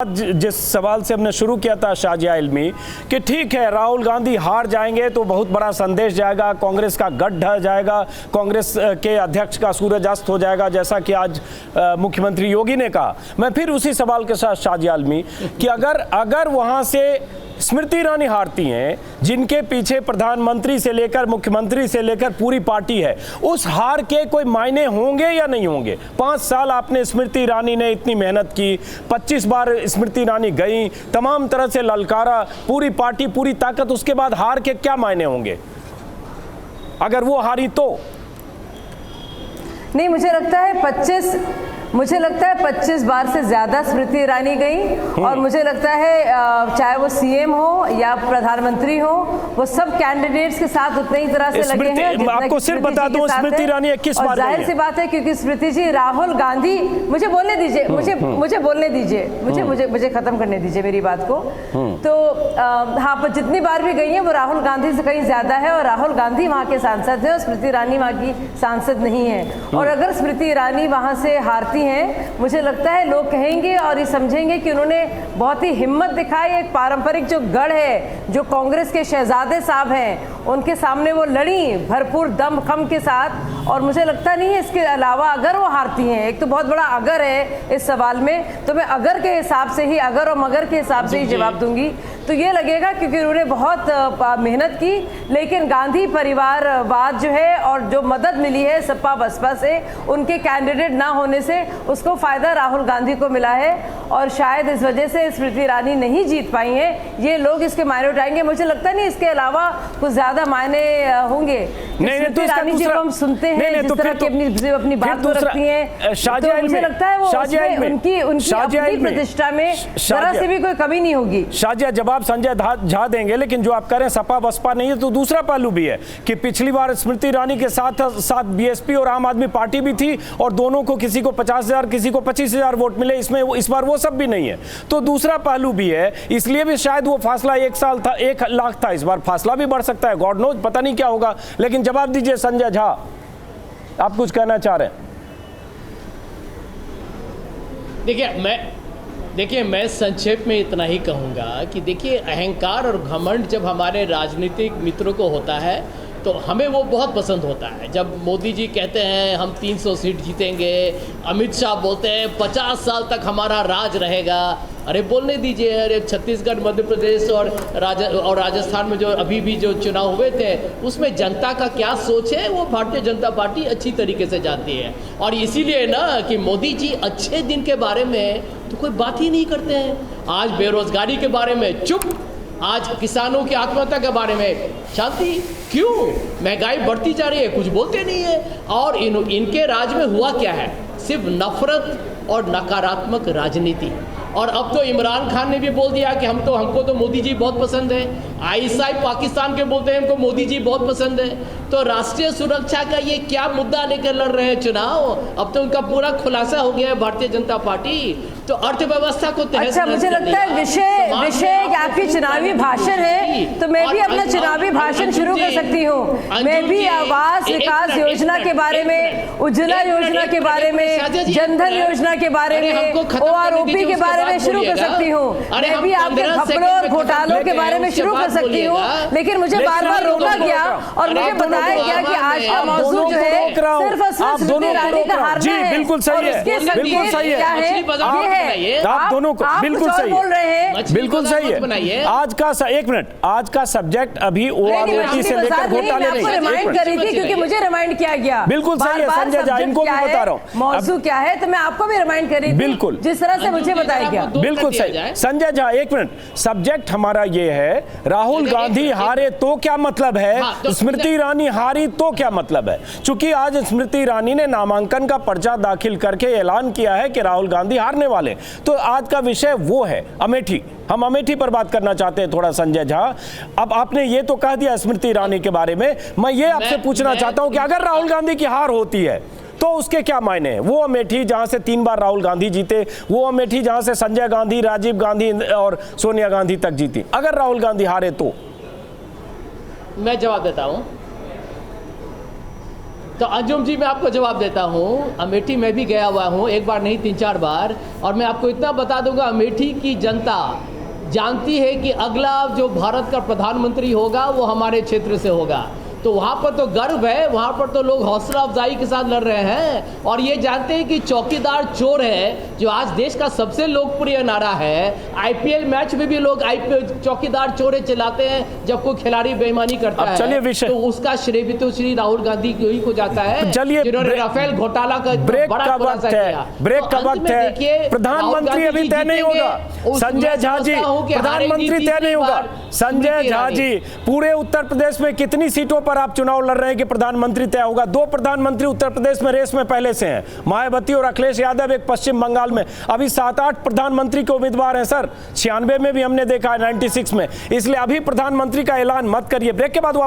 जिस सवाल से हमने शुरू किया था शाजिया इल्मी कि ठीक है राहुल गांधी हार जाएंगे तो बहुत बड़ा संदेश जाएगा, कांग्रेस का गढ़ ढह जाएगा, कांग्रेस के अध्यक्ष का सूरज अस्त हो जाएगा, जैसा कि आज मुख्यमंत्री योगी ने कहा। मैं फिर उसी सवाल के साथ शाजिया इल्मी कि अगर वहां से स्मृति ईरानी हारती हैं, जिनके पीछे प्रधानमंत्री से लेकर मुख्यमंत्री से लेकर पूरी पार्टी है, उस हार के कोई मायने होंगे या नहीं होंगे? 5 साल आपने स्मृति ईरानी ने इतनी मेहनत की, 25 बार स्मृति ईरानी गई, तमाम तरह से ललकारा, पूरी पार्टी पूरी ताकत, उसके बाद हार के क्या मायने होंगे अगर वो हारी तो? नहीं, मुझे लगता है 25 बार से ज्यादा स्मृति ईरानी गई और मुझे लगता है चाहे वो सीएम हो या प्रधानमंत्री हो, वो सब कैंडिडेट्स के साथ उतने ही तरह से लगे हैं। आपको सिर्फ बता दूं, स्मृति ईरानी 21 बार, जाहिर सी बात है क्योंकि स्मृति जी, राहुल गांधी, मुझे बोलने दीजिए, मुझे बोलने दीजिए, मुझे खत्म करने दीजिए मेरी बात को। तो हाँ, पर जितनी बार भी गई है वो राहुल गांधी से कहीं ज्यादा है और राहुल गांधी वहाँ के सांसद है और स्मृति ईरानी वहाँ की सांसद नहीं है। और अगर स्मृति ईरानी वहाँ से हारती हैं, मुझे लगता है लोग कहेंगे और ये समझेंगे कि उन्होंने बहुत ही हिम्मत दिखाई। एक पारंपरिक जो गढ़ है, जो कांग्रेस के शहजादे साहब हैं, उनके सामने वो लड़ी भरपूर दमखम के साथ। और मुझे लगता नहीं है इसके अलावा अगर वो हारती हैं, एक तो बहुत बड़ा अगर है इस सवाल में, तो मैं अगर के हिसाब से ही, अगर और मगर के हिसाब से ही जवाब दूंगी। तो ये लगेगा क्योंकि उन्होंने बहुत मेहनत की, लेकिन गांधी परिवारवाद जो है और जो मदद मिली है सपा बसपा से, उनके कैंडिडेट ना होने से उसको फायदा राहुल गांधी को मिला है और शायद इस वजह से स्मृति ईरानी नहीं जीत पाई हैं। ये लोग इसके मायने उठाएंगे, मुझे लगता नहीं इसके अलावा कुछ ज्यादा मायने होंगे। स्मृति ईरानी जब हम सुनते हैं जिस तरह की अपनी बात को रखती हैं, तो मुझे लगता है वो उनकी अपनी प्रतिष्ठा में जरा से भी कोई कमी नहीं होगी। शाजिया, जवाब संजय झा देंगे, लेकिन जो आप कह रहे हैं सपा बसपा नहीं है, तो दूसरा पहलू भी है कि पिछली बार स्मृति ईरानी के साथ बीएसपी और आम आदमी पार्टी भी थी और दोनों को, किसी को 50,000 किसी को 25,000 वोट मिले, इसमें इस बार वो सब भी नहीं है। तो दूसरा पहलू भी है, इसलिए भी शायद वो फासला 1 साल था, 1 लाख था, इस बार फासला भी बढ़ सकता है, गॉड नोज, पता नहीं क्या होगा। लेकिन जवाब दीजिए संजय झा, आप कुछ कहना चाह रहे हैं? देखिए मैं संक्षेप में इतना ही कहूँगा कि देखिए, अहंकार और घमंड जब हमारे राजनीतिक मित्रों को होता है तो हमें वो बहुत पसंद होता है। जब मोदी जी कहते हैं हम 300 सीट जीतेंगे, अमित शाह बोलते हैं 50 साल तक हमारा राज रहेगा, अरे बोलने दीजिए। अरे छत्तीसगढ़, मध्य प्रदेश और राजस्थान में जो अभी भी जो चुनाव हुए थे, उसमें जनता का क्या सोच है वो भारतीय जनता पार्टी अच्छी तरीके से जानती है। और इसीलिए ना कि मोदी जी अच्छे दिन के बारे में तो कोई बात ही नहीं करते हैं। आज बेरोजगारी के बारे में चुप, आज किसानों की आत्महत्या के बारे में शांति, क्यों? महंगाई बढ़ती जा रही है, कुछ बोलते नहीं है। और इनके राज में हुआ क्या है? सिर्फ नफरत और नकारात्मक राजनीति। और अब तो इमरान खान ने भी बोल दिया कि हमको तो मोदी जी बहुत पसंद है। आईएसआई पाकिस्तान के बोलते हैं हमको मोदी जी बहुत पसंद है। तो राष्ट्रीय सुरक्षा का ये क्या मुद्दा लेकर लड़ रहे हैं चुनाव? अब तो उनका पूरा खुलासा हो गया है भारतीय जनता पार्टी। तो अर्थव्यवस्था को तहस अच्छा, मुझे लगता है विषय आपकी चुनावी भाषण है, तो मैं भी अपना चुनावी भाषण शुरू कर सकती हूँ। मैं भी आवास विकास योजना के बारे में, उज्ज्वला योजना के बारे में, जनधन योजना के बारे में, ओआरओपी के बारे में शुरू कर सकती हूँ। मैं भी आपके घपलों और घोटालों के बारे में शुरू कर सकती हूँ, लेकिन मुझे बार बार रोका गया और मुझे बताया गया कि आज का मौजूद जो है सिर्फ और सिर्फ स्मृति ईरानी का हारना है। बिल्कुल सही है, बिल्कुल सही है। आप दोनों को बिल्कुल सही बोल रहे हैं, बिल्कुल सही है। आज का 1 मिनट, आज का सब्जेक्ट अभी ओआरओपी से लेकर घोटाले नहीं, रिमाइंड कर रही थी क्योंकि मुझे रिमाइंड किया गया। बिल्कुल सही है संजय झा, इनको भी बता रहा हूँ मौजूद क्या है, तो मैं आपको भी रिमाइंड कर रही थी, बिल्कुल जिस तरह से मुझे बताया गया। बिल्कुल सही संजय झा, 1 मिनट, सब्जेक्ट हमारा ये है, राहुल गांधी हारे तो क्या मतलब है, स्मृति ईरानी हारी तो क्या मतलब है? चूंकि आज स्मृति ईरानी ने नामांकन का पर्चा दाखिल करके ऐलान किया है कि राहुल गांधी हारने वाले, तो आज का विषय वो है अमेठी। हम अमेठी पर बात करना चाहते हैं थोड़ा संजय झा। अब आपने ये तो कह दिया स्मृति ईरानी के बारे में, मैं ये आपसे पूछना चाहता हूं कि अगर राहुल गांधी की हार होती है तो उसके क्या मायने हैं? वो अमेठी जहां से 3 बार राहुल गांधी जीते, वो अमेठी जहां से संजय गांधी, राजीव गांधी और सोनिया गांधी तक जीती, अगर राहुल गांधी हारे तो? मैं जवाब देता हूं। तो अंजुम जी मैं आपको जवाब देता हूँ। अमेठी में भी गया हुआ हूँ, एक बार नहीं 3-4 बार, और मैं आपको इतना बता दूंगा, अमेठी की जनता जानती है कि अगला जो भारत का प्रधानमंत्री होगा वो हमारे क्षेत्र से होगा। तो वहाँ पर तो गर्व है, वहाँ पर तो लोग हौसला अफजाई के साथ लड़ रहे हैं और ये जानते हैं कि चौकीदार चोर है, जो आज देश का सबसे लोकप्रिय नारा है। आईपीएल मैच में भी लोग चौकीदार चोरे चिल्लाते हैं जब कोई खिलाड़ी बेईमानी करता है। चलिए विषय, तो उसका श्रेय भी तो श्री राहुल गांधी को जाता है, चलिए जिन्होंने राफेल घोटाला का ब्रेक बड़ा का वक्त है, ब्रेक का वक्त है। प्रधानमंत्री अभी तय नहीं होगा। संजय झा जी, प्रधानमंत्री तय नहीं होगा। संजय झा जी, पूरे उत्तर प्रदेश में कितनी सीटों पर आप चुनाव लड़ रहे हैं कि प्रधानमंत्री तय होगा? 2 प्रधानमंत्री उत्तर प्रदेश में रेस में पहले से हैं, मायावती और अखिलेश यादव। एक पश्चिम बंगाल में अभी 7-8 प्रधानमंत्री के उम्मीदवार हैं सर। 96 में भी हमने देखा है, 96 में। इसलिए अभी प्रधानमंत्री का ऐलान मत करिए। ब्रेक के बाद वापस